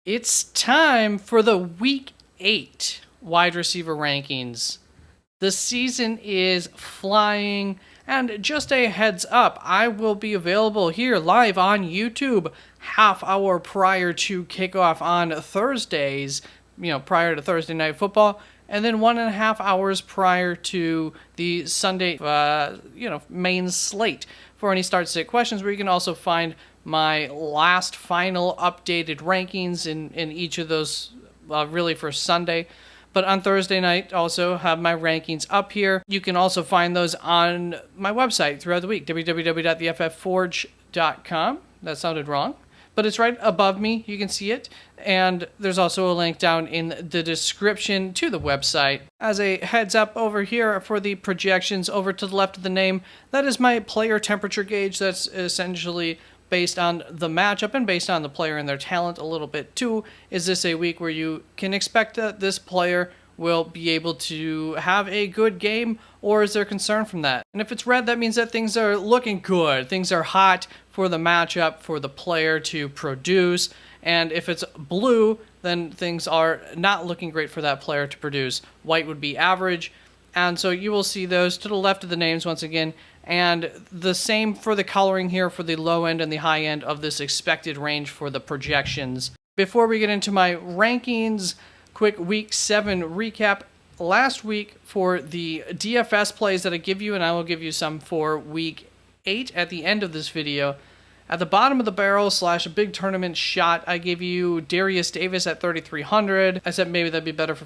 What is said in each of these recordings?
It's time for the Week 8 wide receiver rankings. The season is flying, and just a heads up, I will be available here live on YouTube half hour prior to kickoff on Thursdays, prior to Thursday Night Football, and then 1.5 hours prior to the Sunday, main slate for any start-sit questions, where you can also find my last final updated rankings in each of those, really for Sunday. But on Thursday night, also have my rankings up here. You can also find those on my website throughout the week, www.theffforge.com. That sounded wrong, but it's right above me. You can see it. And there's also a link down in the description to the website. As a heads up over here for the projections over to the left of the name, that is my player temperature gauge. That's essentially based on the matchup and based on the player and their talent a little bit too. Is this a week where you can expect that this player will be able to have a good game, or is there concern from that? And if it's red, that means that things are looking good. Things are hot for the matchup, for the player to produce. And if it's blue, then things are not looking great for that player to produce. White would be average. And so you will see those to the left of the names once again. And the same for the coloring here for the low end and the high end of this expected range for the projections. Before we get into my rankings, quick Week 7 recap. Last week for the DFS plays that I give you, and I will give you some for Week 8 at the end of this video. At the bottom of the barrel / a big tournament shot, I gave you Darius Davis at 3,300. I said maybe that'd be better for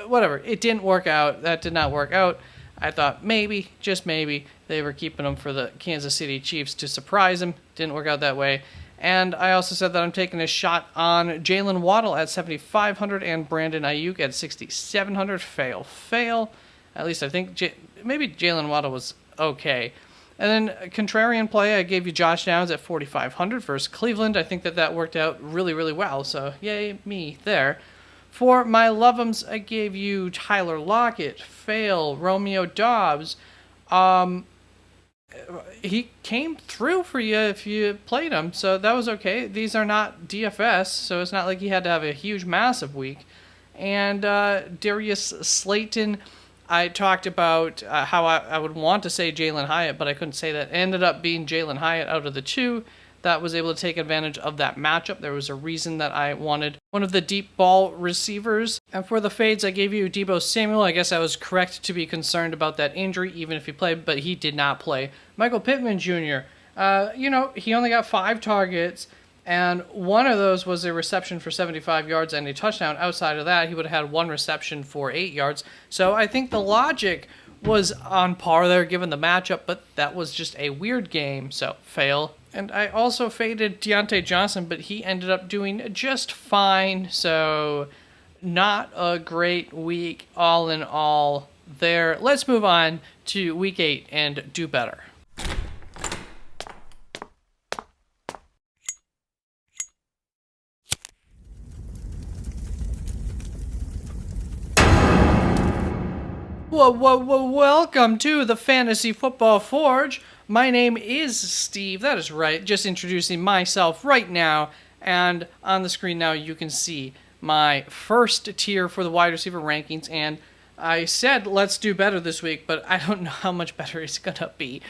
whatever. It didn't work out. That did not work out. I thought maybe, just maybe, they were keeping him for the Kansas City Chiefs to surprise him. Didn't work out that way. And I also said that I'm taking a shot on Jalen Waddle at 7,500 and Brandon Ayuk at 6,700. Fail. At least I think maybe Jalen Waddle was okay. And then contrarian play, I gave you Josh Downs at 4,500 versus Cleveland. I think that worked out really, really well. So yay me there. For my love'ems, I gave you Tyler Lockett, fail, Romeo Doubs. He came through for you if you played him, so that was okay. These are not DFS, so it's not like he had to have a huge, massive week. And Darius Slayton, I talked about how I would want to say Jalen Hyatt, but I couldn't say that. It ended up being Jalen Hyatt out of the two that was able to take advantage of that matchup. There was a reason that I wanted one of the deep ball receivers. And for the fades, I gave you Deebo Samuel. I guess I was correct to be concerned about that injury, even if he played, but he did not play. Michael Pittman Jr., he only got 5 targets, and one of those was a reception for 75 yards and a touchdown. Outside of that, he would have had 1 reception for 8 yards. So I think the logic was on par there given the matchup, but that was just a weird game, so fail. And I also faded Deontay Johnson, but he ended up doing just fine, so not a great week all in all there. Let's move on to Week 8 and do better. Welcome to the Fantasy Football Forge. My name is Steve, that is right, just introducing myself right now, and on the screen now you can see my first tier for the wide receiver rankings, and I said let's do better this week, but I don't know how much better it's going to be.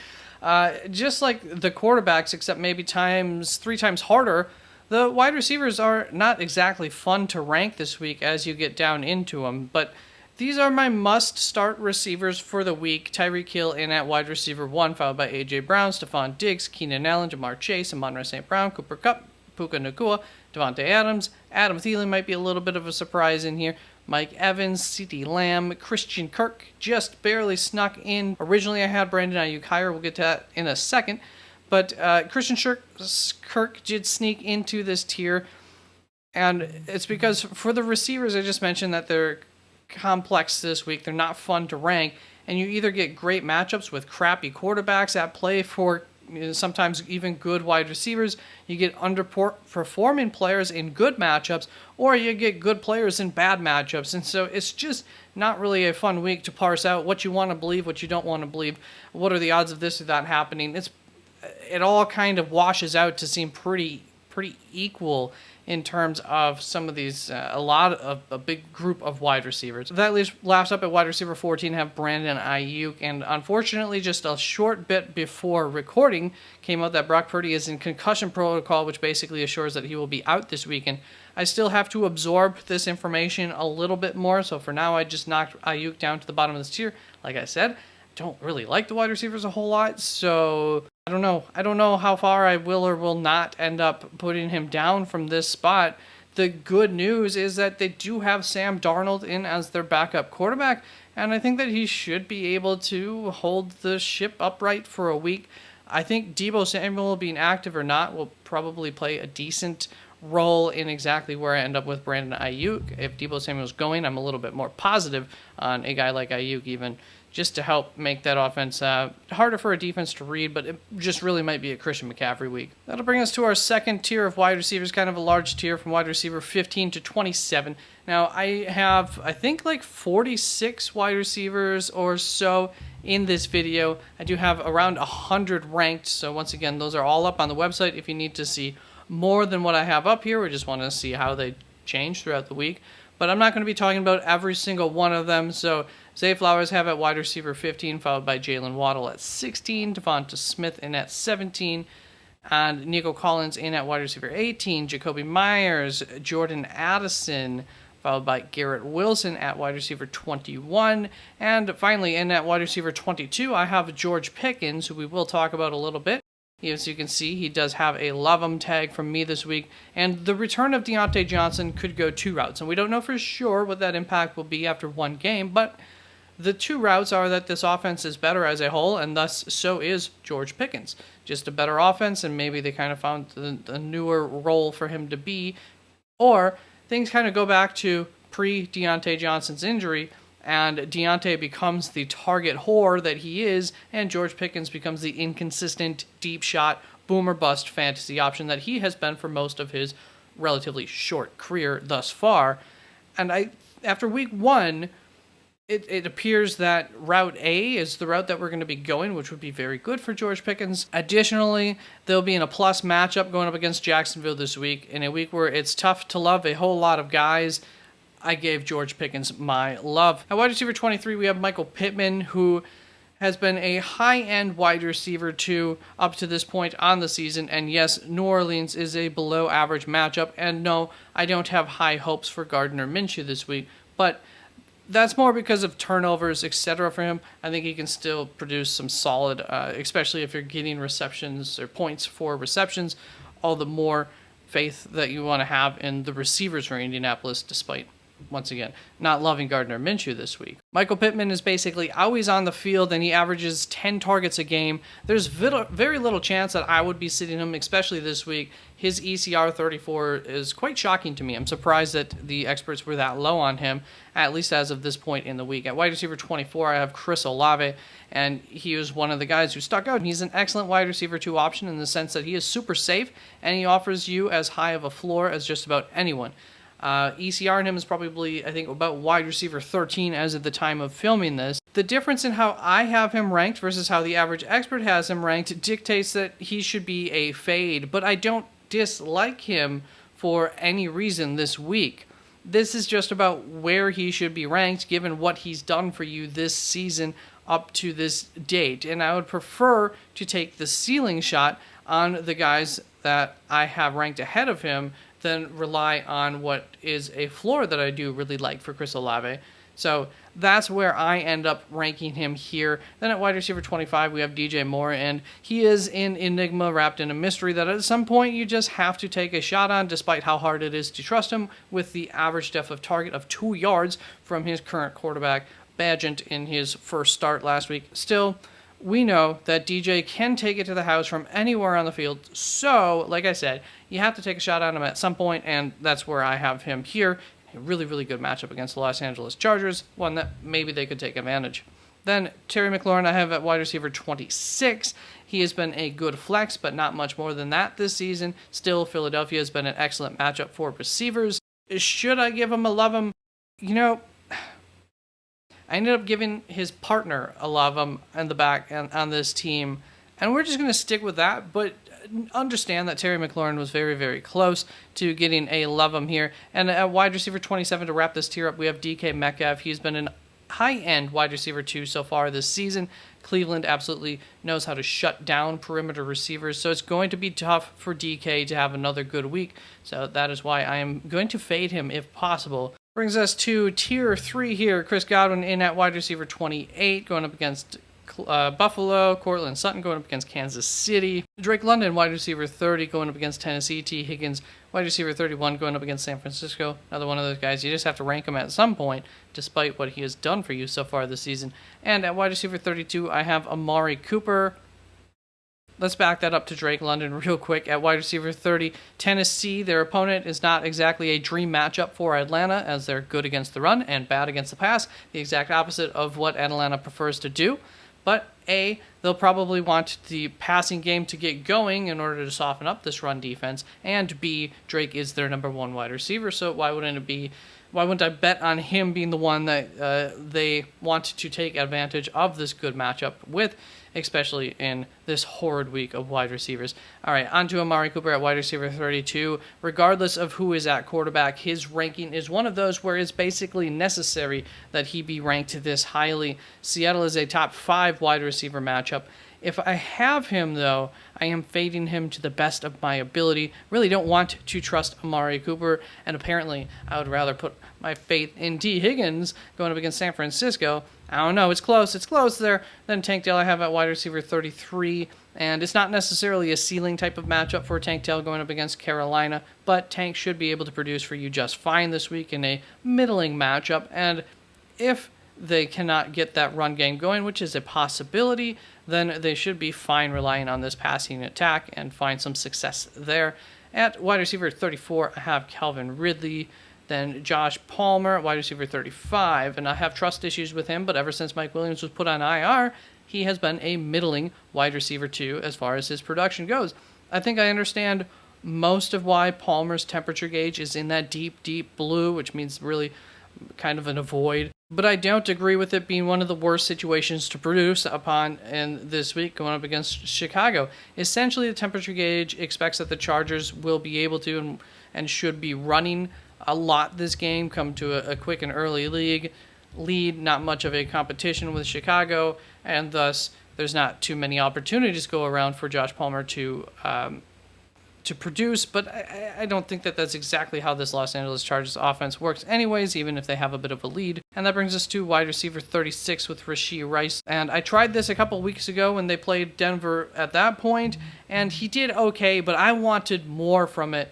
Just like the quarterbacks, except maybe 3 times harder, the wide receivers are not exactly fun to rank this week as you get down into them, but these are my must-start receivers for the week. Tyreek Hill in at wide receiver 1, followed by A.J. Brown, Stephon Diggs, Keenan Allen, Jamar Chase, Amon-Ra St. Brown, Cooper Kupp, Puka Nacua, Devontae Adams. Adam Thielen might be a little bit of a surprise in here. Mike Evans, CeeDee Lamb, Christian Kirk just barely snuck in. Originally I had Brandon Ayuk higher. We'll get to that in a second. But Christian Kirk did sneak into this tier. And it's because for the receivers I just mentioned that they're complex this week. They're not fun to rank, and you either get great matchups with crappy quarterbacks at play for sometimes even good wide receivers, you get underperforming players in good matchups, or you get good players in bad matchups. And so it's just not really a fun week to parse out what you want to believe, what you don't want to believe, what are the odds of this or that happening. It all kind of washes out to seem pretty equal in terms of some of these, a big group of wide receivers. That leaves last up at wide receiver 14 have Brandon Ayuk, and unfortunately just a short bit before recording came out that Brock Purdy is in concussion protocol, which basically assures that he will be out this weekend. I still have to absorb this information a little bit more, so for now I just knocked Ayuk down to the bottom of this tier. Like I said, don't really like the wide receivers a whole lot, so I don't know how far I will or will not end up putting him down from this spot. The good news is that they do have Sam Darnold in as their backup quarterback, and I think that he should be able to hold the ship upright for a week. I think Deebo Samuel, being active or not, will probably play a decent role in exactly where I end up with Brandon Ayuk. If Deebo Samuel's going, I'm a little bit more positive on a guy like Ayuk, even just to help make that offense harder for a defense to read, but it just really might be a Christian McCaffrey week. That'll bring us to our second tier of wide receivers, kind of a large tier from wide receiver 15 to 27. Now, I have, I think, like 46 wide receivers or so in this video. I do have around 100 ranked, so once again, those are all up on the website if you need to see more than what I have up here. We just want to see how they change throughout the week. But I'm not going to be talking about every single one of them. So Zay Flowers have at wide receiver 15, followed by Jalen Waddle at 16, Devonta Smith in at 17, and Nico Collins in at wide receiver 18, Jacoby Myers, Jordan Addison, followed by Garrett Wilson at wide receiver 21. And finally, in at wide receiver 22, I have George Pickens, who we will talk about a little bit. As you can see, he does have a love 'em tag from me this week, and the return of Deontay Johnson could go two routes, and we don't know for sure what that impact will be after one game, but the two routes are that this offense is better as a whole, and thus so is George Pickens. Just a better offense, and maybe they kind of found the newer role for him to be, or things kind of go back to pre-Deontay Johnson's injury, and Deontay becomes the target whore that he is, and George Pickens becomes the inconsistent, deep shot, boom or bust fantasy option that he has been for most of his relatively short career thus far. And after week one, it appears that Route A is the route that we're going to be going, which would be very good for George Pickens. Additionally, they'll be in a plus matchup going up against Jacksonville this week, in a week where it's tough to love a whole lot of guys. I gave George Pickens my love. At wide receiver 23, we have Michael Pittman, who has been a high-end wide receiver too up to this point on the season. And yes, New Orleans is a below-average matchup. And no, I don't have high hopes for Gardner Minshew this week. But that's more because of turnovers, etc. for him. I think he can still produce some solid, especially if you're getting receptions or points for receptions. All the more faith that you want to have in the receivers for Indianapolis, despite, once again, not loving Gardner Minshew this week. Michael Pittman is basically always on the field, and he averages 10 targets a game. There's very little chance that I would be sitting him, especially this week. His ECR 34 is quite shocking to me. I'm surprised that the experts were that low on him, at least as of this point in the week. At wide receiver 24, I have Chris Olave, and he was one of the guys who stuck out. He's an excellent wide receiver 2 option in the sense that he is super safe, and he offers you as high of a floor as just about anyone. ECR in him is probably, I think, about wide receiver 13 as of the time of filming this. The difference in how I have him ranked versus how the average expert has him ranked dictates that he should be a fade, but I don't dislike him for any reason this week. This is just about where he should be ranked given what he's done for you this season up to this date, and I would prefer to take the ceiling shot on the guys that I have ranked ahead of him than rely on what is a floor that I do really like for Chris Olave. So that's where I end up ranking him here. Then at wide receiver 25, we have DJ Moore, and he is an enigma wrapped in a mystery that at some point you just have to take a shot on, despite how hard it is to trust him, with the average depth of target of 2 yards from his current quarterback, Bagent, in his first start last week. Still, we know that DJ can take it to the house from anywhere on the field. So, like I said, you have to take a shot on him at some point, and that's where I have him here. A really, really good matchup against the Los Angeles Chargers, one that maybe they could take advantage. Then Terry McLaurin I have at wide receiver 26. He has been a good flex, but not much more than that this season. Still, Philadelphia has been an excellent matchup for receivers. Should I give him a love him? You know, I ended up giving his partner a love him in the back and on this team, and we're just going to stick with that. But understand that Terry McLaurin was very, very close to getting a love him here. And at wide receiver 27 to wrap this tier up, we have DK Metcalf. He's been an high-end wide receiver 2 so far this season. Cleveland absolutely knows how to shut down perimeter receivers, so it's going to be tough for DK to have another good week. So that is why I am going to fade him if possible. Brings us to tier 3 here. Chris Godwin in at wide receiver 28, going up against Buffalo. Cortland Sutton going up against Kansas City. Drake London, wide receiver 30, going up against Tennessee. T. Higgins, wide receiver 31, going up against San Francisco. Another one of those guys. You just have to rank him at some point, despite what he has done for you so far this season. And at wide receiver 32, I have Amari Cooper. Let's back that up to Drake London real quick. At wide receiver 30, Tennessee, their opponent is not exactly a dream matchup for Atlanta, as they're good against the run and bad against the pass, the exact opposite of what Atlanta prefers to do. But A, they'll probably want the passing game to get going in order to soften up this run defense, and B, Drake is their number 1 wide receiver, so why wouldn't I bet on him being the one that they want to take advantage of this good matchup with, especially in this horrid week of wide receivers. All right, on to Amari Cooper at wide receiver 32. Regardless of who is at quarterback, his ranking is one of those where it's basically necessary that he be ranked this highly. Seattle is a top 5 wide receiver matchup. If I have him, though, I am fading him to the best of my ability. Really don't want to trust Amari Cooper, and apparently I would rather put my faith in T. Higgins going up against San Francisco. I don't know, it's close there. Then Tank Dell I have at wide receiver 33, and it's not necessarily a ceiling type of matchup for Tank Dell going up against Carolina, but Tank should be able to produce for you just fine this week in a middling matchup, and if they cannot get that run game going, which is a possibility, then they should be fine relying on this passing attack and find some success there. At wide receiver 34, I have Calvin Ridley, then Josh Palmer at wide receiver 35, and I have trust issues with him, but ever since Mike Williams was put on IR, he has been a middling wide receiver 2 as far as his production goes. I think I understand most of why Palmer's temperature gauge is in that deep, deep blue, which means really kind of an avoid. But I don't agree with it being one of the worst situations to produce upon in this week going up against Chicago. Essentially, the temperature gauge expects that the Chargers will be able to and should be running a lot this game, come to a quick and early lead, not much of a competition with Chicago, and thus there's not too many opportunities to go around for Josh Palmer to produce, but I don't think that that's exactly how this Los Angeles Chargers offense works anyways, even if they have a bit of a lead. And that brings us to wide receiver 36 with Rashee Rice. And I tried this a couple weeks ago when they played Denver at that point, and he did okay, but I wanted more from it.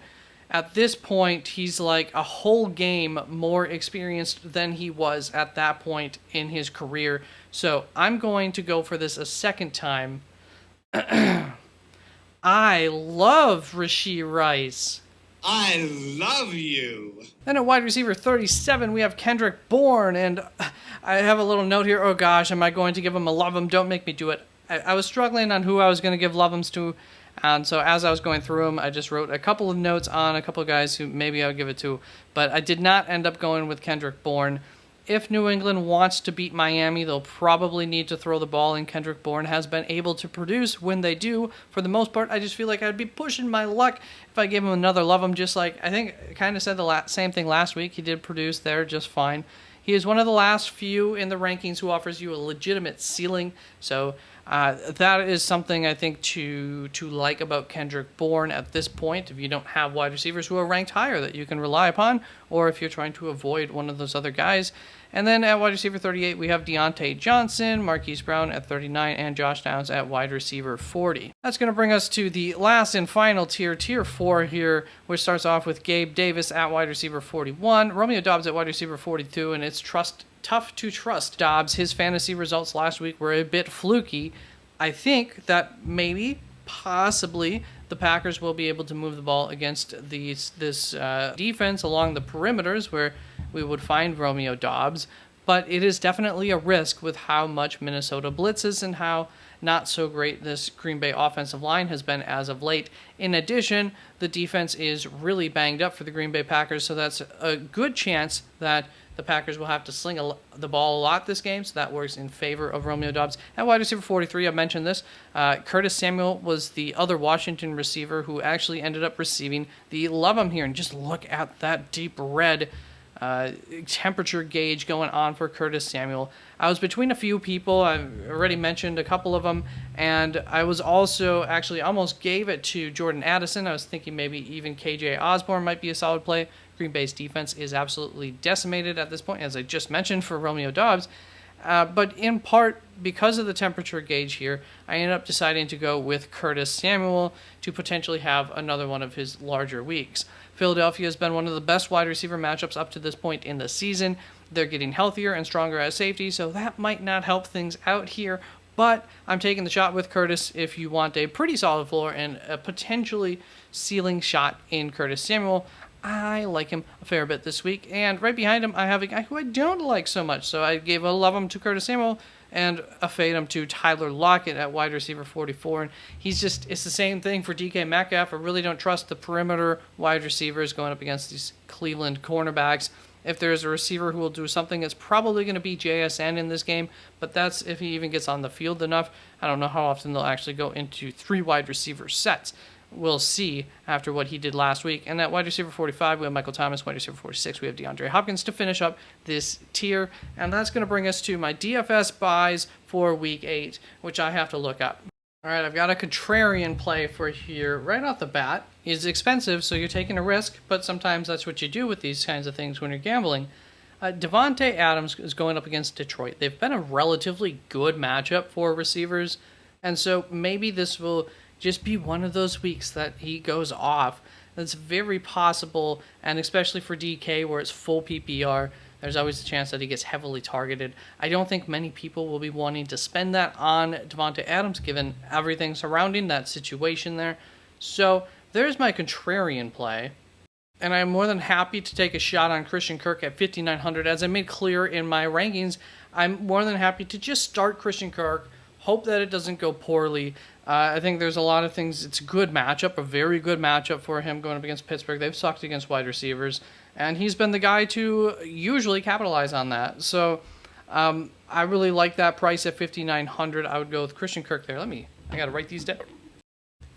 At this point, he's like a whole game more experienced than he was at that point in his career. So I'm going to go for this a second time. I love Rashee Rice. I love you. Then at wide receiver 37, we have Kendrick Bourne, and I have a little note here. Oh gosh, am I going to give him a love him? Don't make me do it. I was struggling on who I was going to give love hums to, and so as I was going through them, I just wrote a couple of notes on a couple of guys who maybe I would give it to, but I did not end up going with Kendrick Bourne. If New England wants to beat Miami, they'll probably need to throw the ball, and Kendrick Bourne has been able to produce when they do. For the most part, I just feel like I'd be pushing my luck if I gave him another love him, just like I think I kind of said the same thing last week. He did produce there just fine. He is one of the last few in the rankings who offers you a legitimate ceiling, so that is something I think to like about Kendrick Bourne at this point. If you don't have wide receivers who are ranked higher that you can rely upon, or if you're trying to avoid one of those other guys. And then at wide receiver 38, we have Deontay Johnson, Marquise Brown at 39, and Josh Downs at wide receiver 40. That's going to bring us to the last and final tier, tier 4 here, which starts off with Gabe Davis at wide receiver 41, Romeo Doubs at wide receiver 42, and it's tough to trust Dobbs. His fantasy results last week were a bit fluky. I think that maybe, possibly, the Packers will be able to move the ball against this defense along the perimeters where we would find Romeo Doubs, but it is definitely a risk with how much Minnesota blitzes and how not so great this Green Bay offensive line has been as of late. In addition, the defense is really banged up for the Green Bay Packers, so that's a good chance that the Packers will have to sling the ball a lot this game, so that works in favor of Romeo Doubs. At wide receiver 43, I mentioned this. Curtis Samuel was the other Washington receiver who actually ended up receiving the love here. And just look at that deep red temperature gauge going on for Curtis Samuel. I was between a few people. I've already mentioned a couple of them, and I was also actually almost gave it to Jordan Addison. I was thinking maybe even KJ Osborne might be a solid play. Green Bay's defense is absolutely decimated at this point, as I just mentioned, for Romeo Doubs. But in part, because of the temperature gauge here, I ended up deciding to go with Curtis Samuel to potentially have another one of his larger weeks. Philadelphia has been one of the best wide receiver matchups up to this point in the season. They're getting healthier and stronger at safety, so that might not help things out here. But I'm taking the shot with Curtis if you want a pretty solid floor and a potentially ceiling shot in Curtis Samuel. I like him a fair bit this week. And right behind him, I have a guy who I don't like so much. So I gave a love him to Curtis Samuel and a fade him to Tyler Lockett at wide receiver 44. And it's the same thing for DK Metcalf. I really don't trust the perimeter wide receivers going up against these Cleveland cornerbacks. If there's a receiver who will do something, it's probably going to be JSN in this game, but that's if he even gets on the field enough. I don't know how often they'll actually go into 3 wide receiver sets. We'll see after what he did last week. And at wide receiver 45, we have Michael Thomas. Wide receiver 46, we have DeAndre Hopkins to finish up this tier. And that's going to bring us to my DFS buys for week 8, which I have to look up. All right, I've got a contrarian play for here right off the bat. It's expensive, so you're taking a risk, but sometimes that's what you do with these kinds of things when you're gambling. Devontae Adams is going up against Detroit. They've been a relatively good matchup for receivers, and so maybe this will just be one of those weeks that he goes off. That's very possible, and especially for DK where it's full PPR, there's always a chance that he gets heavily targeted. I don't think many people will be wanting to spend that on Devontae Adams given everything surrounding that situation there. So there's my contrarian play. And I'm more than happy to take a shot on Christian Kirk at 5,900. As I made clear in my rankings, I'm more than happy to just start Christian Kirk, hope that it doesn't go poorly. I think there's a lot of things. It's a good matchup, a very good matchup for him going up against Pittsburgh. They've sucked against wide receivers, and he's been the guy to usually capitalize on that. So I really like that price at 5,900. I would go with Christian Kirk there. I got to write these down.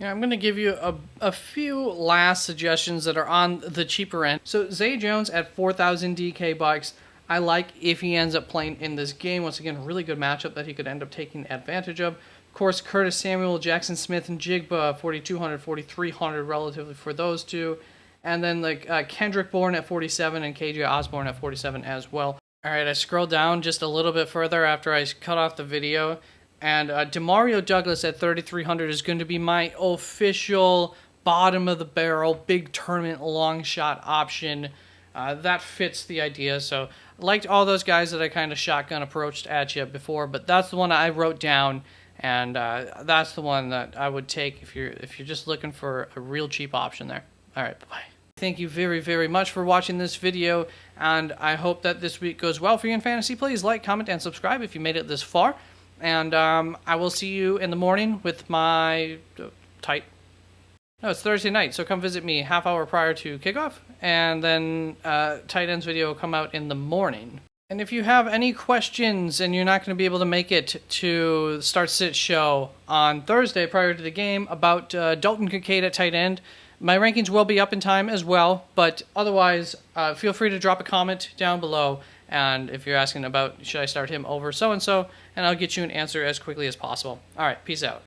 Yeah, I'm going to give you a few last suggestions that are on the cheaper end. So Zay Jones at 4,000 DK bucks. I like if he ends up playing in this game. Once again, a really good matchup that he could end up taking advantage of. Of course, Curtis Samuel, Jackson Smith, and Jigba, 4,200, 4,300 relatively for those two. And then Kendrick Bourne at 47 and KJ Osborne at 47 as well. All right, I scrolled down just a little bit further after I cut off the video. And Demario Douglas at 3,300 is going to be my official bottom of the barrel, big tournament long shot option. That fits the idea. So I liked all those guys that I kind of shotgun approached at you before, but that's the one I wrote down. And that's the one that I would take if you're just looking for a real cheap option there. All right, bye-bye. Thank you very, very much for watching this video, and I hope that this week goes well for you in fantasy. Please like, comment, and subscribe if you made it this far. And I will see you in the morning with my it's Thursday night, so come visit me half hour prior to kickoff, and then tight ends video will come out in the morning. And if you have any questions and you're not going to be able to make it to the start-sit show on Thursday prior to the game about Dalton Kincaid at tight end, my rankings will be up in time as well. But otherwise, feel free to drop a comment down below. And if you're asking about should I start him over so-and-so, and I'll get you an answer as quickly as possible. All right, peace out.